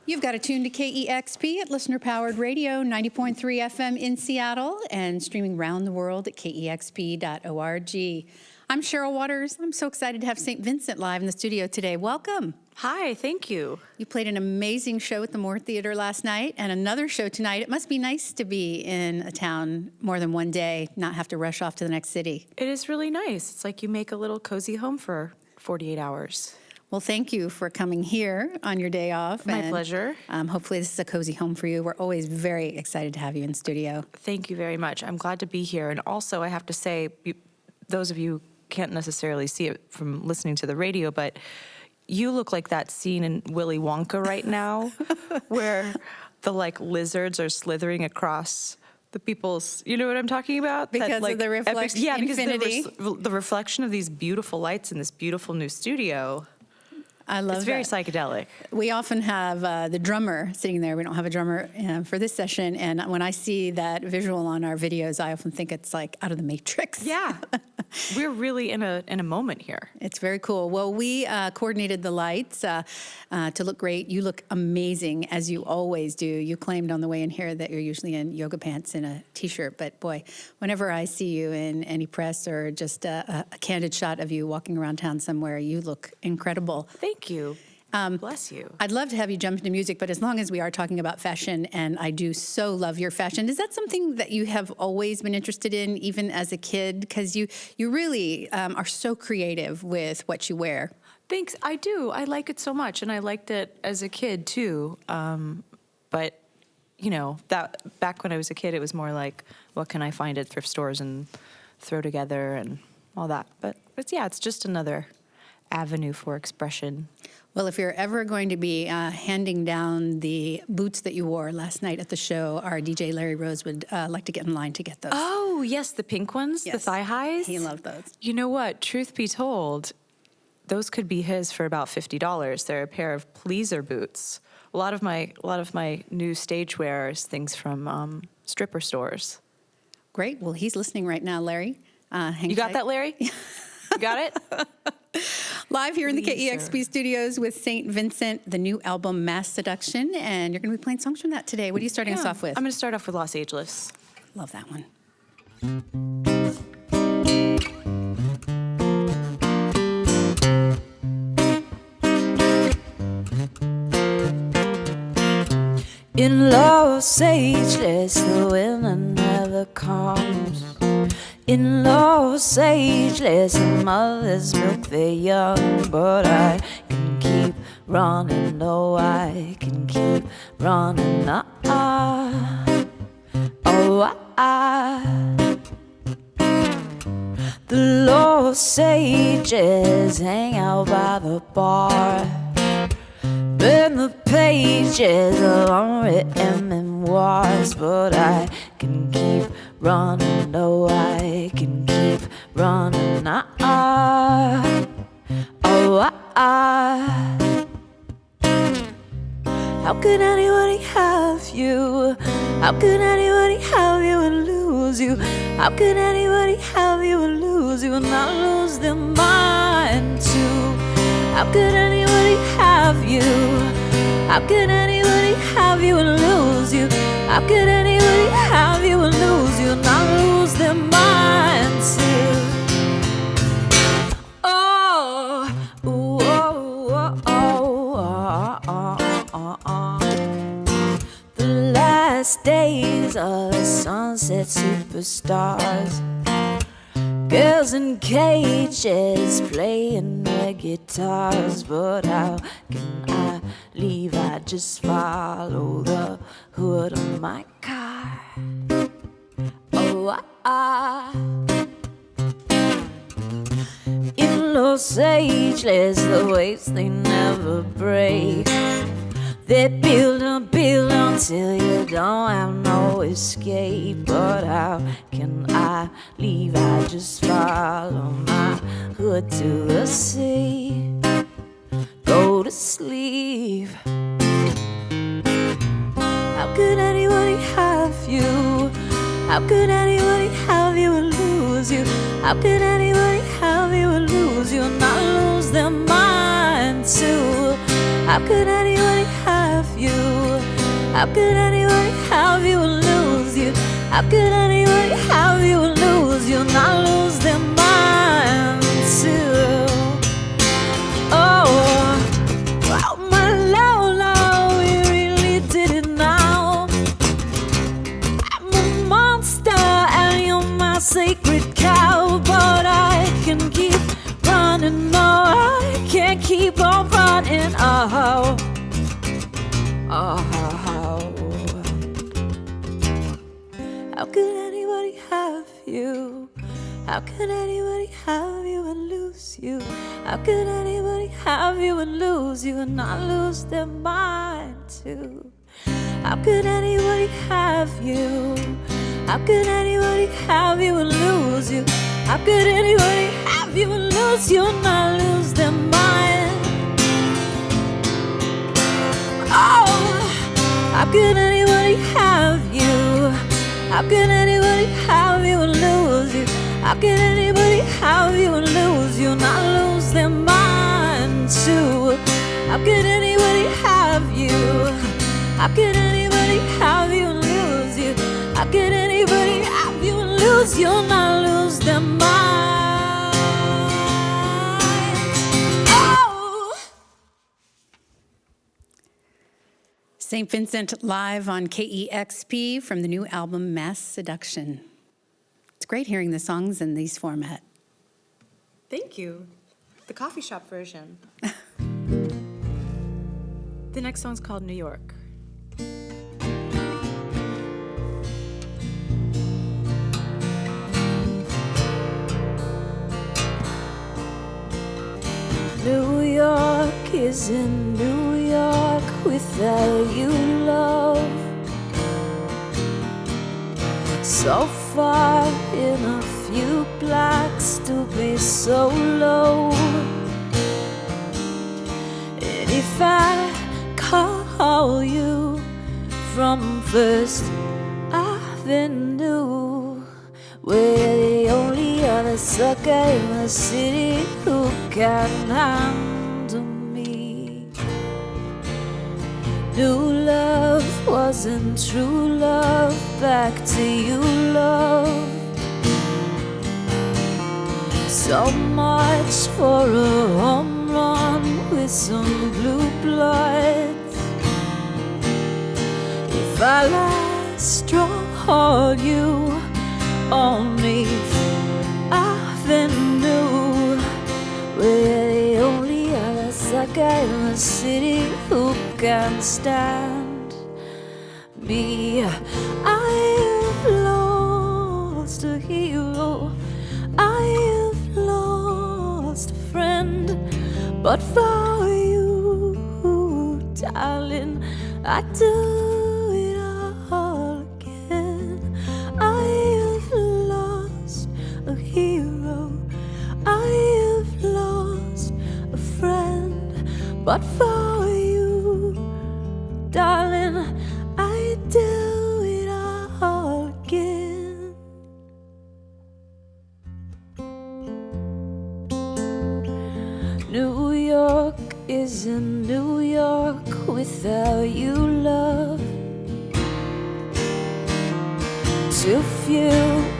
You've got to tune to KEXP at listener-powered radio, 90.3 FM in Seattle, and streaming around the world at kexp.org. I'm Cheryl Waters. I'm so excited to have St. Vincent live in the studio today. Welcome. Hi, thank you. You played an amazing show at the Moore Theater last night and another show tonight. It must be nice to be in a town more than one day, not have to rush off to the next city. It is really nice. It's like you make a little cozy home for 48 hours. Well, thank you for coming here on your day off. My pleasure. Hopefully this is a cozy home for you. We're always very excited to have you in studio. Thank you very much. I'm glad to be here. And also, I have to say, those of you can't necessarily see it from listening to the radio, but you look like that scene in Willy Wonka right now where the lizards are slithering across the people's, you know what I'm talking about? Because of the reflection, yeah, infinity. Because the reflection of these beautiful lights in this beautiful new studio. I love it. It's very psychedelic. We often have the drummer sitting there. We don't have a drummer for this session. And when I see that visual on our videos, I often think it's like out of the Matrix. Yeah. We're really in a moment here. It's very cool. Well, we coordinated the lights to look great. You look amazing, as you always do. You claimed on the way in here that you're usually in yoga pants and a T-shirt. But boy, whenever I see you in any press or just a candid shot of you walking around town somewhere, you look incredible. Thank you. Bless you. I'd love to have you jump into music, but as long as we are talking about fashion, and I do so love your fashion, is that something that you have always been interested in, even as a kid? Because you really are so creative with what you wear. Thanks. I do. I like it so much, and I liked it as a kid, too. But, you know, that back when I was a kid, it was more like, what can I find at thrift stores and throw together and all that. But it's just another avenue for expression. Well, if you're ever going to be handing down the boots that you wore last night at the show, our DJ Larry Rose would like to get in line to get those. Oh, yes, the pink ones, Yes. the thigh highs. He loved those. You know what? Truth be told, those could be his for about $50. They're a pair of pleaser boots. A lot of my new stage wear is things from stripper stores. Great. Well, he's listening right now, Larry. You got that, Larry? You got it? Live here in the Pleaser. KEXP studios with St. Vincent, the new album Mass Seduction, and you're going to be playing songs from that today. What are you starting us off with? I'm going to start off with Los Ageless. Love that one. In Los Ageless, the winter never comes. In Los Ageless, the mothers milk their young, but I can keep running, no, I can keep running, The Los Ages hang out by the bar, burn the pages of unwritten memoirs, but I can keep running, no, I can keep running, How could anybody have you? How could anybody have you and lose you? How could anybody have you and lose you and not lose their mind too? How could anybody have you? How could anybody have you and lose you? How could anybody have you and lose you and not lose their mind too? The last days of the sunset superstars, girls in cages playing their guitars, but how can I leave? I just follow the hood of my car. In Los Ageless, the waves they never break. They build and build until you don't have no escape. But how can I leave? I just follow my hood to the sea. Go to sleep. How could anybody have you? How could anybody have you and lose you? How could anybody have you and lose you and not lose their mind too? How could anybody have have you? How could anybody have you and lose you? How could anybody have you and lose you? Not lose their mind too. Oh, wow, my love, we really did it now. I'm a monster and you're my sacred cow, but I can keep running. No, I can't keep on running. Oh, oh. How could anybody have you? How could anybody have you and lose you? How could anybody have you and lose you and not lose their mind too? How could anybody have you? How could anybody have you and lose you? How could anybody have you and lose you and not lose their mind? Oh, how could anybody have you? How could anybody have you and lose you? How could anybody have you and lose you, not lose their mind too? How could anybody have you? How could anybody have you and lose you? How could anybody have you and lose you, not lose their mind? Oh! St. Vincent live on KEXP from the new album Mass Seduction. It's great hearing the songs in these format. Thank you. The coffee shop version. The next song's called New York. New York isn't New York without you, love. So far in a few blocks to be so low. And if I call you from First Avenue, we're the only other sucker in the city who can handle me. New love wasn't true love, back to you, love. So much for a home run with some blue bloods. If I last hold you on 8th Avenue, we're the only other sucker in the city who can stand me. I've lost a hero, I've lost a friend, but for you, darling, I do it all again. I've lost a hero, I've lost a friend, but for you, darling, I do it all again. New York isn't New York without you, love. Too few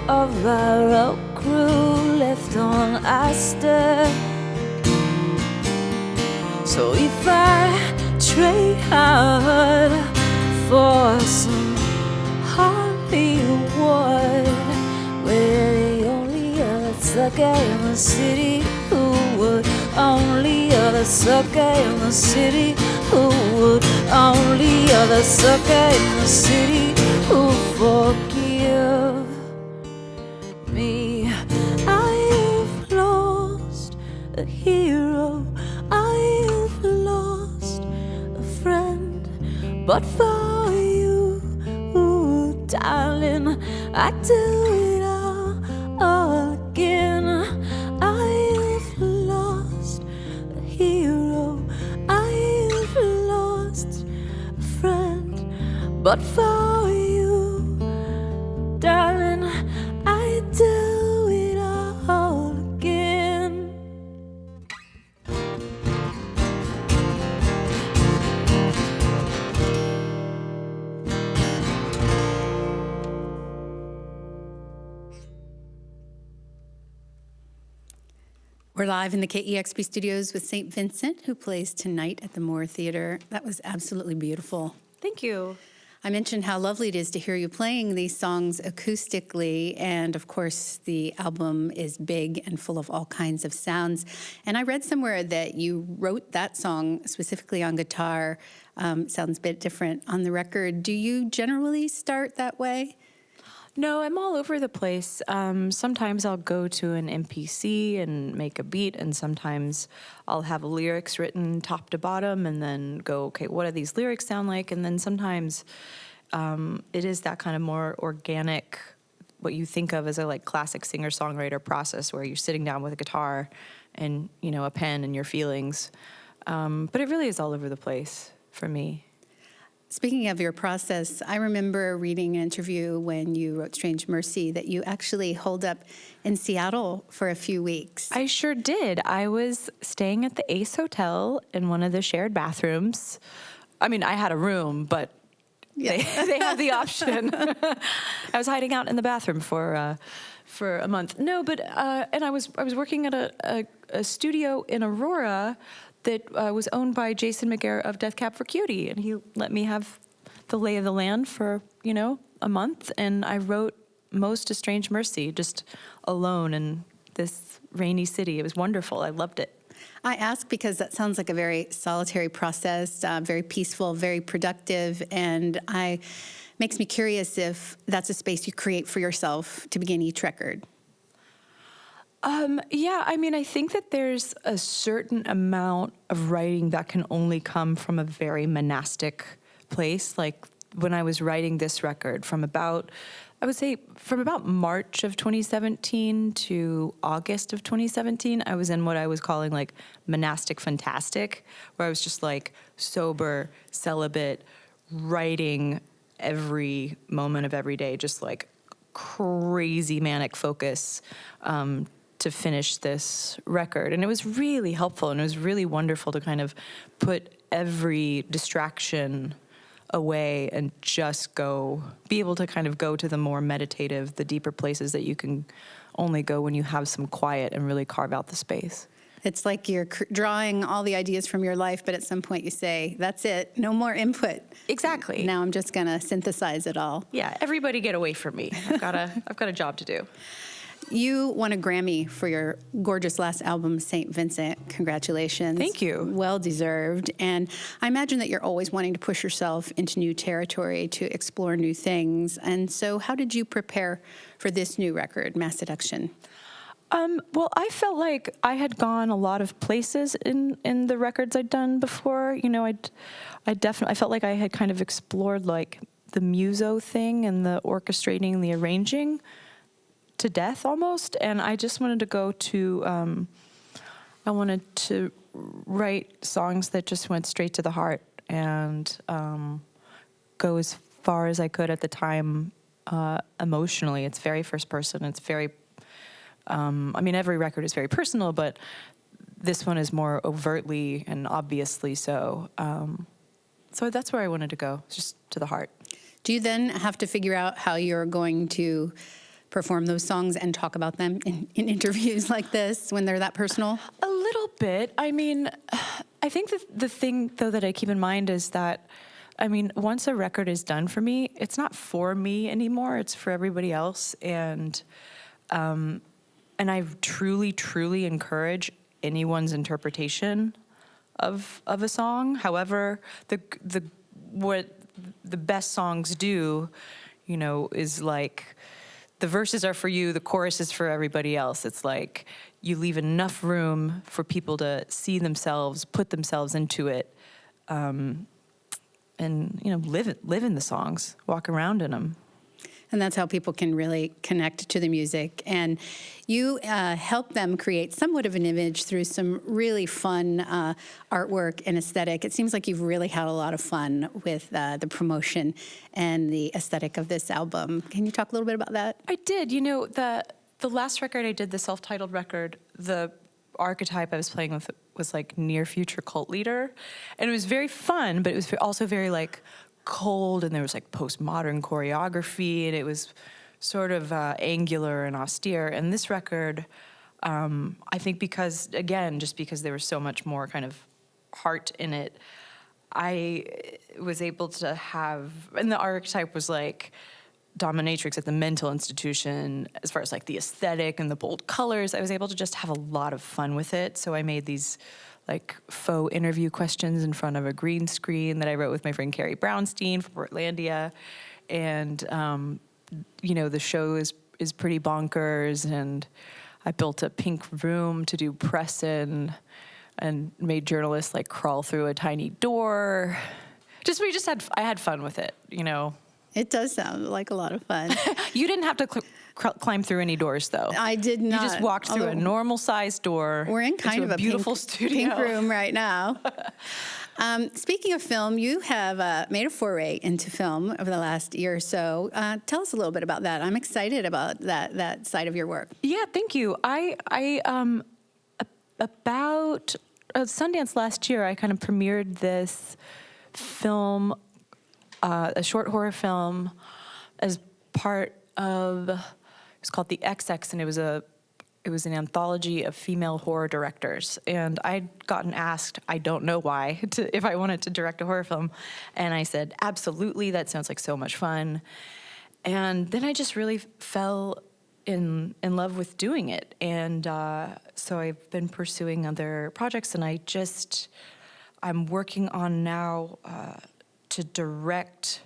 of our old crew left on Astor. So if I trade hard for some Hollywood, we're the only other sucker in the city who would, only other sucker in the city who would, only other sucker in the city who forgive me. I've lost a hero, I've lost a friend, but for you, darling, I do it all again. I've lost a hero, I've lost a friend, but for you, darling, I do it all again. We're live in the KEXP studios with St. Vincent, who plays tonight at the Moore Theater. That was absolutely beautiful. Thank you. I mentioned how lovely it is to hear you playing these songs acoustically, and of course the album is big and full of all kinds of sounds. And I read somewhere that you wrote that song specifically on guitar. Sounds a bit different on the record. Do you generally start that way? No, I'm all over the place. Sometimes I'll go to an MPC and make a beat, and sometimes I'll have lyrics written top to bottom and then go, okay, what do these lyrics sound like? And then sometimes it is that kind of more organic, what you think of as a like classic singer-songwriter process where you're sitting down with a guitar and, you know, a pen and your feelings. But it really is all over the place for me. Speaking of your process, I remember reading an interview when you wrote Strange Mercy that you actually holed up in Seattle for a few weeks. I sure did. I was staying at the Ace Hotel in one of the shared bathrooms. I mean, I had a room, but they had the option. I was hiding out in the bathroom for a month. No, but and I was working at a studio in Aurora that was owned by Jason McGarrett of Death Cab for Cutie, and he let me have the lay of the land for, you know, a month, and I wrote most of Strange Mercy just alone in this rainy city. It was wonderful. I loved it. I ask because that sounds like a very solitary process, very peaceful, very productive, and makes me curious if that's a space you create for yourself to begin each record. Yeah, I mean, I think that there's a certain amount of writing that can only come from a very monastic place. Like when I was writing this record from about March of 2017 to August of 2017, I was in what I was calling like monastic fantastic, where I was just like sober, celibate, writing every moment of every day, just like crazy manic focus, to finish this record. And it was really helpful, and it was really wonderful to kind of put every distraction away and just be able to kind of go to the more meditative, the deeper places that you can only go when you have some quiet and really carve out the space. It's like you're drawing all the ideas from your life, but at some point you say, that's it, no more input. Exactly. Now I'm just going to synthesize it all. Yeah, everybody get away from me. I've got a job to do. You won a Grammy for your gorgeous last album, St. Vincent. Congratulations. Thank you. Well deserved. And I imagine that you're always wanting to push yourself into new territory, to explore new things. And so how did you prepare for this new record, Mass Seduction? Well, I felt like I had gone a lot of places in the records I'd done before. You know, I felt like I had kind of explored like the muso thing and the orchestrating and the arranging to death almost, and I just wanted to go to I wanted to write songs that just went straight to the heart and go as far as I could at the time emotionally. It's very first person. It's very I mean, every record is very personal, but this one is more overtly and obviously so. So that's where I wanted to go, just to the heart. Do you then have to figure out how you're going to perform those songs and talk about them in interviews like this when they're that personal? A little bit. I mean, I think that the thing, though, that I keep in mind is that, I mean, once a record is done for me, it's not for me anymore. It's for everybody else. And I truly, truly encourage anyone's interpretation of a song. However, what the best songs do, you know, is like the verses are for you, the chorus is for everybody else. It's like you leave enough room for people to see themselves, put themselves into it, and, you know, live in the songs, walk around in them. And that's how people can really connect to the music. And you help them create somewhat of an image through some really fun artwork and aesthetic. It seems like you've really had a lot of fun with the promotion and the aesthetic of this album. Can you talk a little bit about that? I did. You know, the last record I did, the self-titled record, the archetype I was playing with was like near future cult leader. And it was very fun, but it was also very like cold, and there was like postmodern choreography, and it was sort of angular and austere. And this record, I think because, again, just because there was so much more kind of heart in it, I was able to have, and the archetype was like dominatrix at the mental institution, as far as like the aesthetic and the bold colors. I was able to just have a lot of fun with it. So I made these like faux interview questions in front of a green screen that I wrote with my friend Carrie Brownstein from Portlandia. And, the show is pretty bonkers. And I built a pink room to do press in and made journalists like crawl through a tiny door. I had fun with it, It does sound like a lot of fun. You didn't have to climb through any doors, though. I did not. You just walked through a normal-sized door. We're in kind of a beautiful pink room right now. Speaking of film, you have made a foray into film over the last year or so. Tell us a little bit about that. I'm excited about that side of your work. Yeah, thank you. About Sundance last year, I kind of premiered this film, a short horror film, as part of, it's called The XX, and it was an anthology of female horror directors. And I'd gotten asked, I don't know why, if I wanted to direct a horror film. And I said, absolutely, that sounds like so much fun. And then I just really fell in love with doing it. And so I've been pursuing other projects, and I'm working on now to direct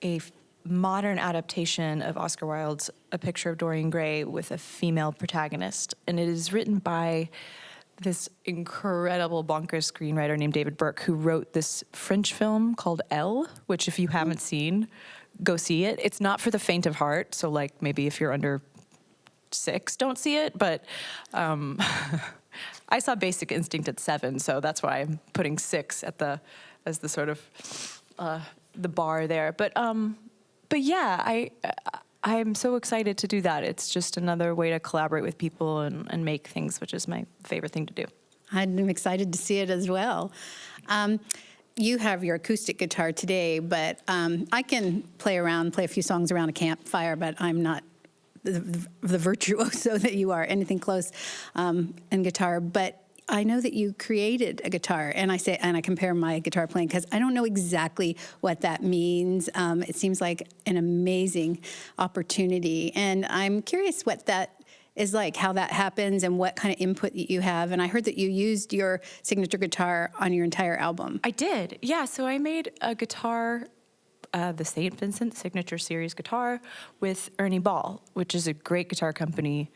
a modern adaptation of Oscar Wilde's A Picture of Dorian Gray with a female protagonist. And it is written by this incredible bonkers screenwriter named David Burke, who wrote this French film called Elle, which if you haven't seen, go see it. It's not for the faint of heart, so like maybe if you're under 6, don't see it, but I saw Basic Instinct at 7, so that's why I'm putting 6 as the sort of the bar there. But yeah, I'm so excited to do that. It's just another way to collaborate with people and make things, which is my favorite thing to do. I'm excited to see it as well. You have your acoustic guitar today, but I can play a few songs around a campfire, but I'm not the virtuoso that you are, anything close in guitar. But I know that you created a guitar, and I compare my guitar playing because I don't know exactly what that means. It seems like an amazing opportunity, and I'm curious what that is like, how that happens, and what kind of input that you have. And I heard that you used your signature guitar on your entire album. I did, yeah. So I made a guitar, the St. Vincent Signature Series guitar, with Ernie Ball, which is a great guitar company.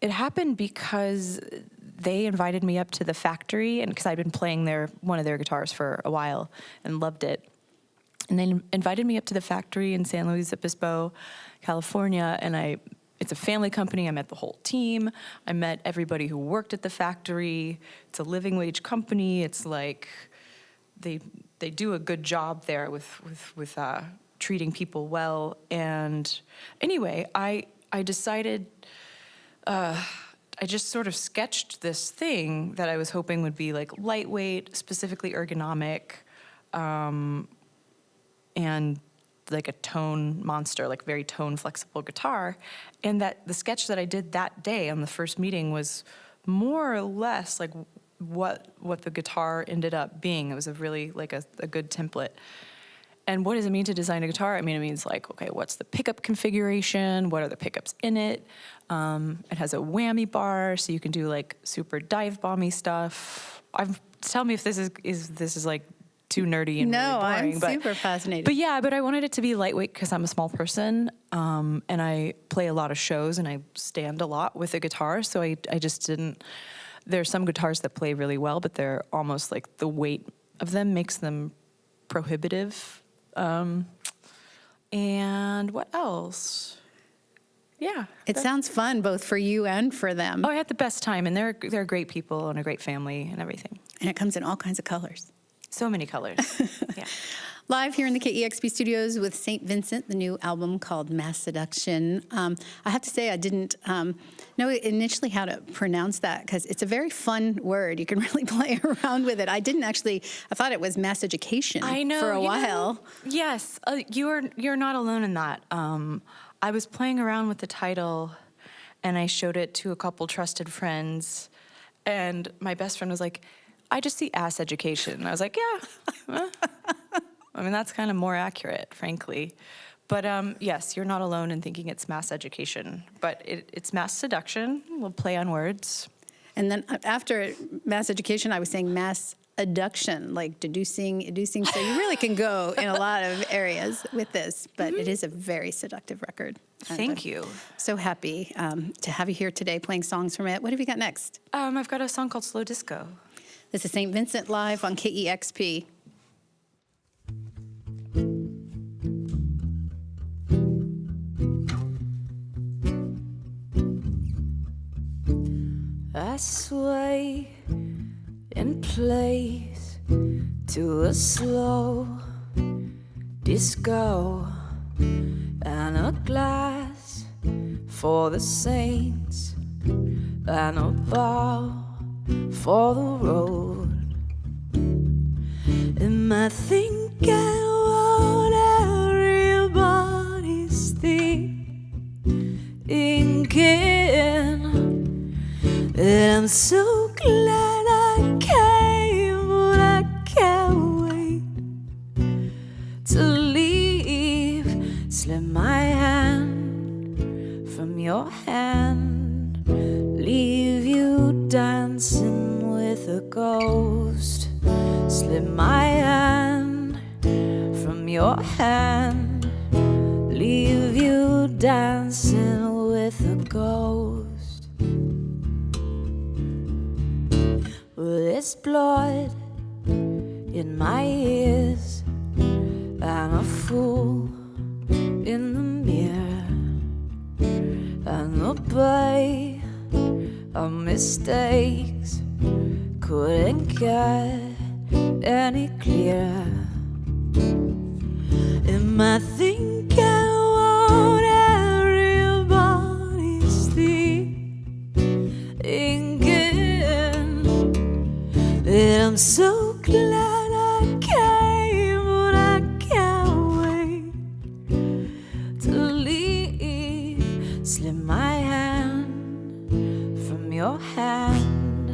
It happened because they invited me up to the factory, and because I'd been playing one of their guitars for a while and loved it. And they invited me up to the factory in San Luis Obispo, California, and it's a family company. I met the whole team. I met everybody who worked at the factory. It's a living wage company. It's like they do a good job there with treating people well. And anyway, I decided, I just sort of sketched this thing that I was hoping would be like lightweight, specifically ergonomic, and like a tone monster, like very tone flexible guitar. And that the sketch that I did that day on the first meeting was more or less like what the guitar ended up being. It was a really like a good template. And what does it mean to design a guitar? I mean, it means like, okay, what's the pickup configuration? What are the pickups in it? It has a whammy bar, so you can do like super dive bomby stuff. Tell me if this is like too nerdy and really boring. I'm super fascinated. But I wanted it to be lightweight because I'm a small person, and I play a lot of shows and I stand a lot with a guitar, so I just didn't. There are some guitars that play really well, but they're almost like the weight of them makes them prohibitive. And what else? Yeah. It sounds fun both for you and for them. Oh, I had the best time, and they're great people and a great family and everything. And it comes in all kinds of colors. So many colors. Yeah. Live here in the KEXP studios with St. Vincent, the new album called Mass Seduction. I have to say I didn't know initially how to pronounce that because it's a very fun word. You can really play around with it. I thought it was mass education for a while. Yes, you're not alone in that. I was playing around with the title, and I showed it to a couple trusted friends, and my best friend was like, I just see ass education. And I was like, yeah. I mean, that's kind of more accurate, frankly. But yes, you're not alone in thinking it's mass education, but it's mass seduction. We'll play on words. And then after mass education, I was saying mass adduction, like deducing. So you really can go in a lot of areas with this, but it is a very seductive record. Thank you. So happy to have you here today playing songs from it. What have you got next? I've got a song called Slow Disco. This is St. Vincent live on KEXP. I sway in place to a slow disco and a glass for the saints and a bow for the road. Am I thinking what everybody's thinking? And I'm so glad I came, but I can't wait to leave. Slip my hand from your hand, leave you dancing with a ghost. Slip my hand from your hand, leave you dancing with a ghost. There's blood in my ears, I'm a fool in the mirror, and the bay of mistakes couldn't get any clearer. Am I thinking what everybody's thinking? And I'm so glad I came, but I can't wait to leave. Slip my hand from your hand,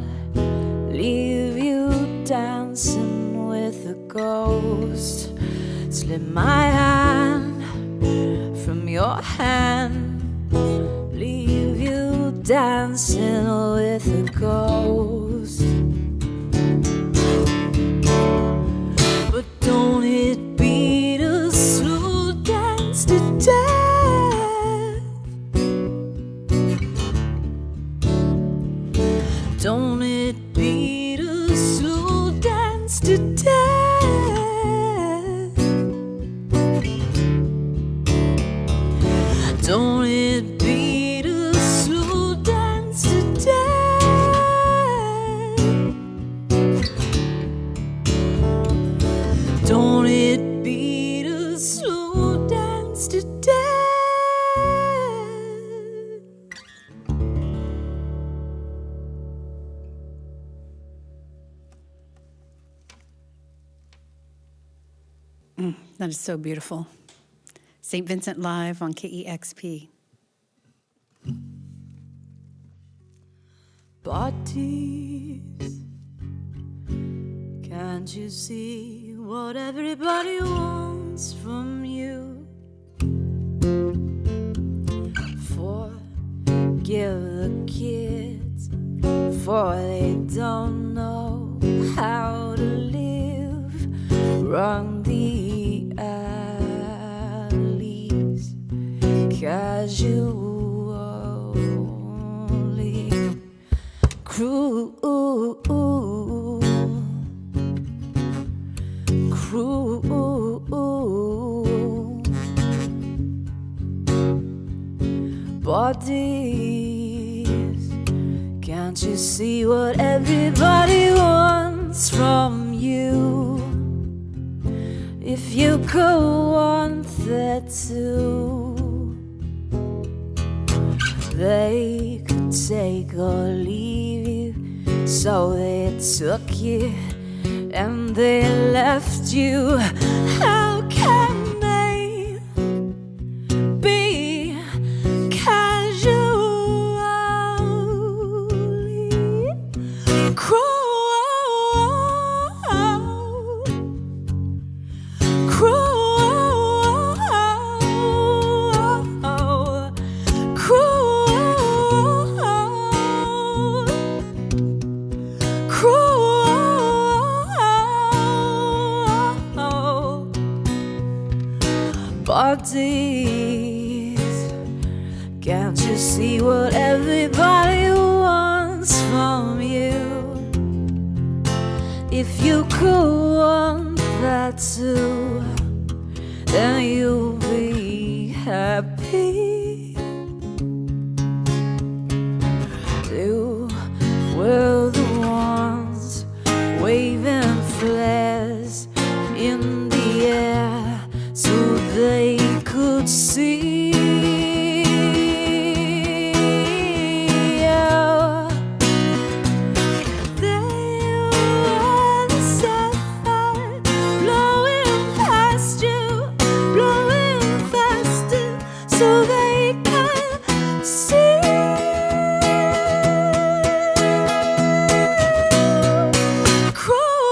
leave you dancing with a ghost. Slip my hand from your hand, leave you dancing with a ghost. But don't it be the slow dance to death? Don't it be the slow dance to death? Don't it be the slow dance to death? Don't it be the slow dance to death? That is so beautiful. St. Vincent live on KEXP. Bodies, can't you see what everybody wants from you? Forgive the kids, for they don't know how to live. Run the alleys casually. Cruel. Bodies, can't you see what everybody wants from you? If you could want that too, they could take or leave you, so they took you and they left you. How can they be casual? parties. Can't you see what everybody wants from you? If you could want that too, then you'll be happy. You were the ones waving flares in the air so they could see. So they can see. Cruel,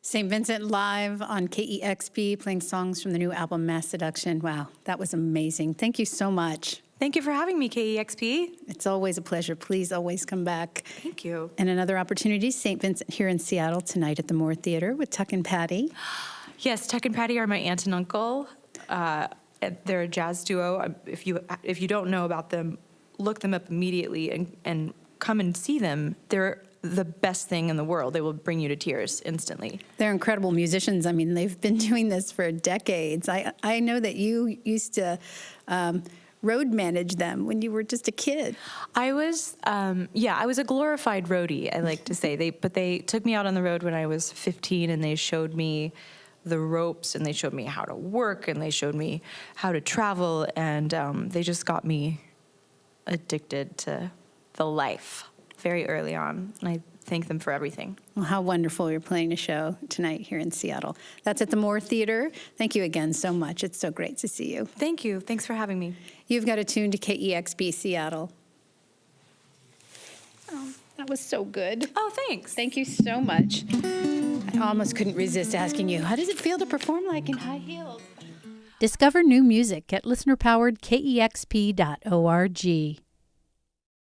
St. Vincent live on KEXP, playing songs from the new album Mass Seduction. Wow, that was amazing. Thank you so much. Thank you for having me, KEXP. It's always a pleasure. Please always come back. Thank you. And another opportunity, St. Vincent here in Seattle tonight at the Moore Theater with Tuck and Patty. Yes, Tuck and Patty are my aunt and uncle. They're a jazz duo. If you don't know about them, look them up immediately and come and see them. They're the best thing in the world. They will bring you to tears instantly. They're incredible musicians. I mean, they've been doing this for decades. I know that you used to road manage them when you were just a kid. I was a glorified roadie, I like to say. They took me out on the road when I was 15, and they showed me the ropes, and they showed me how to work, and they showed me how to travel, and they just got me addicted to the life very early on, and I thank them for everything. Well, how wonderful you're playing a show tonight here in Seattle. That's at the Moore Theater. Thank you again so much. It's so great to see you. Thank you. Thanks for having me. You've got to tune to KEXP Seattle. Oh, that was so good. Oh, thanks. Thank you so much. I almost couldn't resist asking you, how does it feel to perform like in high heels? Discover new music at listener-powered KEXP.org.